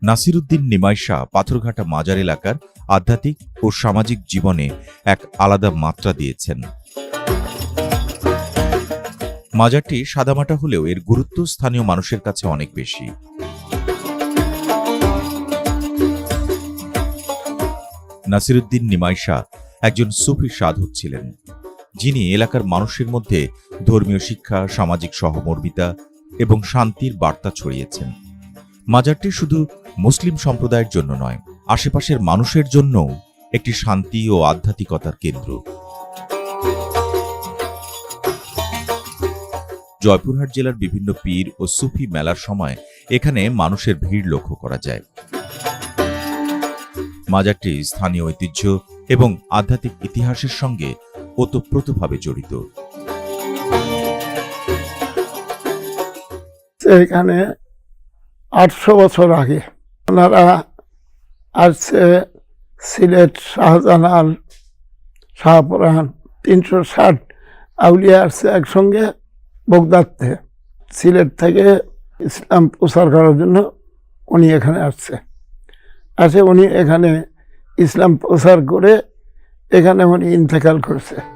নাসিরউদ্দিন নিমাই শাহ পাথরঘাটা মাজার এলাকার আধ্যাত্মিক ও সামাজিক জীবনে এক আলাদা মাত্রা দিয়েছেন। মাজারটি সাদামাটা হলেও এর গুরুত্ব স্থানীয় মানুষের কাছে অনেক বেশি। নাসিরউদ্দিন নিমাই শাহ একজন সুফি সাধক ছিলেন, যিনি এলাকার মানুষের মধ্যে ধর্মীয় শিক্ষা, সামাজিক সহমর্মিতা এবং শান্তির বার্তা ছড়িয়েছেন। মাজারটি শুধু মুসলিম সম্প্রদায়ের জন্য নয়, আশেপাশের মানুষের জন্যও একটি শান্তি ও আধ্যাত্মিকতার কেন্দ্র। জয়পুরহাট জেলার বিভিন্ন পীর ও সুফি মেলার সময় এখানে মানুষের ভিড় লক্ষ্য করা যায়। মাজারটি স্থানীয় ঐতিহ্য এবং আধ্যাত্মিক ইতিহাসের সঙ্গে ওতপ্রোতভাবে জড়িত। এখানে 800 বছর আগে ওনারা আসছে সিলেট, শাহজালাল, শাহপুরাণ, 360 আউলিয়া আসছে একসঙ্গে বগদাদতে। সিলেট থেকে ইসলাম প্রচার করার জন্য উনি এখানে আসছে। উনি এখানে ইসলাম প্রচার করে এখানে উনি ইন্তেকাল করছে।